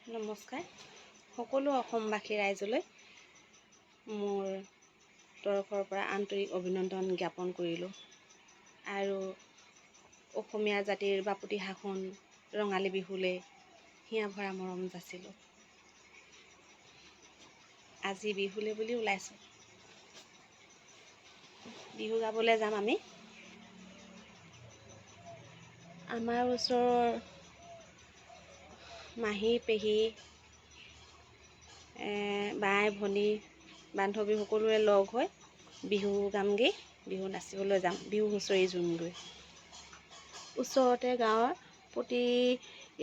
নমস্কাৰ সকলো অসমবাসী ৰাইজলৈ মোৰ তৰফৰ পৰা আন্তৰিক অভিনন্দন জ্ঞাপন কৰিলোঁ আৰু অসমীয়া জাতিৰ বাপতিসাহোন ৰঙালী বিহুলৈ হিয়া ভৰা মৰম যাচিলোঁ। আজি বিহুলৈ বুলি ওলাইছোঁ, বিহু গাবলৈ যাম আমি। আমাৰ ওচৰৰ মাহী পেহী বাই ভনী বান্ধৱী সকলোৱে লগ হৈ বিহু গামগৈ, বিহু নাচিবলৈ যাম, বিহু হুঁচৰি জোনগৈ। ওচৰতে গাঁৱৰ প্ৰতি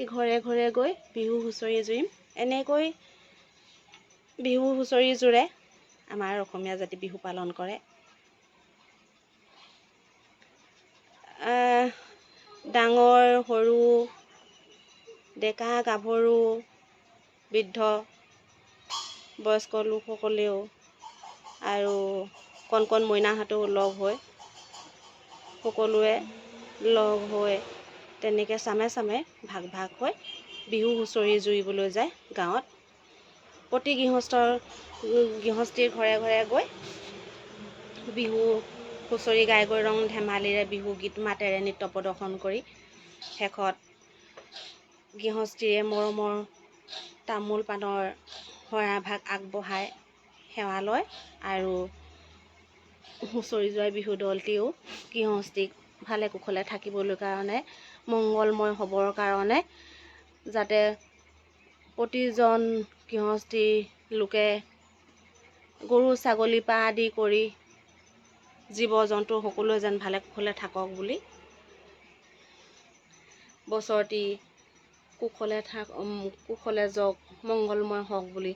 ঘৰে ঘৰে গৈ বিহু হুঁচৰি জুৰিম। এনেকৈ বিহু হুঁচৰি জোৰে আমাৰ অসমীয়া জাতি বিহু পালন কৰে। ডাঙৰ সৰু ডেকা গাভৰু বৃদ্ধ বয়স্ক লোকসকলেও আৰু কণ কণ মইনাহঁতেও লগ হৈ সকলোৱে লগ হৈ তেনেকৈ চামে চামে ভাগ ভাগ হৈ বিহু হুঁচৰি জুৰিবলৈ যায় গাঁৱত। প্ৰতি গৃহস্থীৰ ঘৰে ঘৰে গৈ বিহু হুঁচৰি গাই গৈ ৰং ধেমালিৰে বিহু গীত মাতেৰে নৃত্য প্ৰদৰ্শন কৰি শেষত গৃহস্থীৰে মৰমৰ তামোল পাণৰ শৰাইভাগ আগবঢ়াই সেৱা লয় আৰু হুঁচৰি যোৱা বিহু দলটিও গৃহস্থীক ভালে কুশলে থাকিবলৈ কাৰণে মংগলময় হ'বৰ কাৰণে যাতে প্ৰতিজন গৃহস্থী লোকে গৰু ছাগলী পৰা আদি কৰি জীৱ জন্তু সকলোৱে যেন ভালে কুশলে থাকক বুলি, বছৰটি কুশলে যাওক, মংগলময় হওক বুলি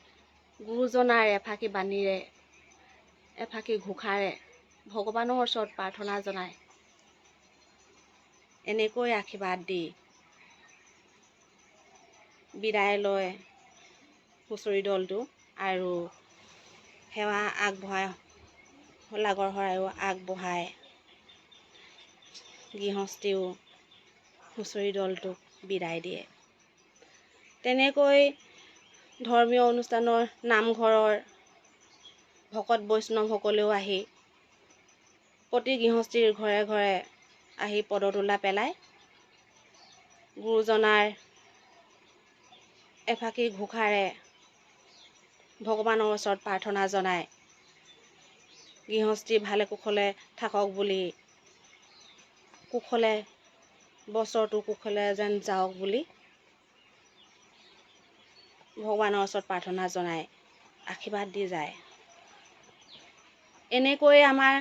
গুৰুজনাৰ এফাকি বাণীৰে এফাকি ঘোষাৰে ভগৱানৰ ওচৰত প্ৰাৰ্থনা জনাই এনেকৈ আশীৰ্বাদ দি বিদায় লয় হুঁচৰি দলটো আৰু সেৱা আগবঢ়াই লাগৰ শৰাইও আগবঢ়াই গৃহস্থীও হুঁচৰি দলটোক বিদায় দিয়ে। তেনেকৈ ধৰ্মীয় অনুষ্ঠানৰ নামঘৰৰ ভকত বৈষ্ণৱসকলেও আহি প্ৰতি গৃহস্থীৰ ঘৰে ঘৰে আহি পদতোলা পেলাই গুৰুজনাৰ এফাকি ঘোষাৰে ভগৱানৰ ওচৰত প্ৰাৰ্থনা জনাই গৃহস্থী ভালে কুশলে থাকক বুলি, কুশলে বছৰটো কুশলে যেন যাওক বুলি ভগৱানৰ ওচৰত প্ৰাৰ্থনা জনাই আশীৰ্বাদ দি যায়। এনেকৈ আমাৰ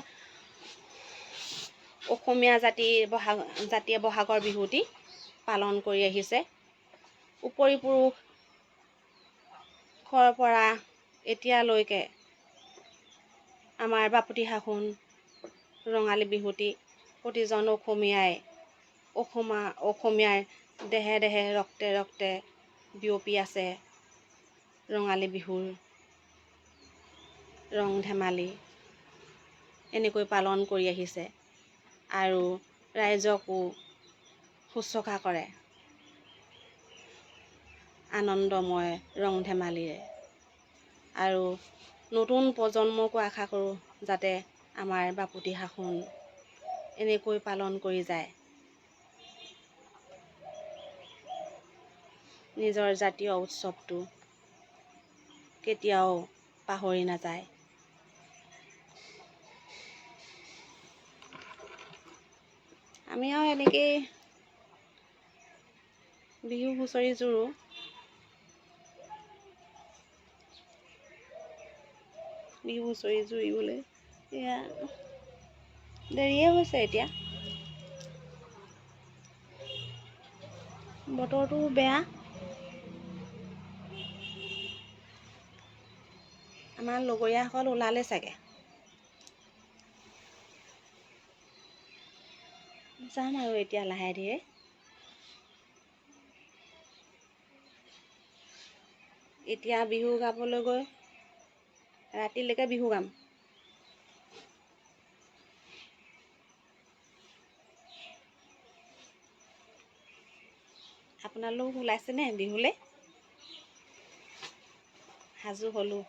অসমীয়া জাতিয়ে বহাগৰ বিহুটি পালন কৰি আহিছে। উপৰি পুৰুষৰ পৰা এতিয়ালৈকে আমাৰ বাপতিসাহোন ৰঙালী বিহুটি প্ৰতিজন অসমীয়াৰ দেহে দেহে ৰক্তে ৰক্তে বিয়পি আছে। ৰঙালী বিহুৰ ৰং ধেমালি এনেকৈ পালন কৰি আহিছে আৰু ৰাইজকো শুশ্ৰূষা কৰে আনন্দময় ৰং ধেমালিৰে। আৰু নতুন প্ৰজন্মকো আশা কৰোঁ যাতে আমাৰ বাপতিসাহোন এনেকৈ পালন কৰি যায়, নিজৰ জাতীয় উৎসৱটো কেতিয়াও পাহৰি নাযায়। আমি আৰু এনেকেই বিহু হুঁচৰি জোৰোঁ। বিহু হুঁচৰি জুৰিবলৈ এয়া দেৰিয়ে হৈছে, এতিয়া বতৰটো বেয়া। আমাৰ লগৰীয়াসকল ওলালে চাগে, যাম আৰু এতিয়া লাহে ধীৰে। এতিয়া বিহু গাবলৈ গৈ ৰাতিলৈকে বিহু গাম। আপোনালোক ওলাইছেনে বিহুলৈ? সাজু হ'লোঁ।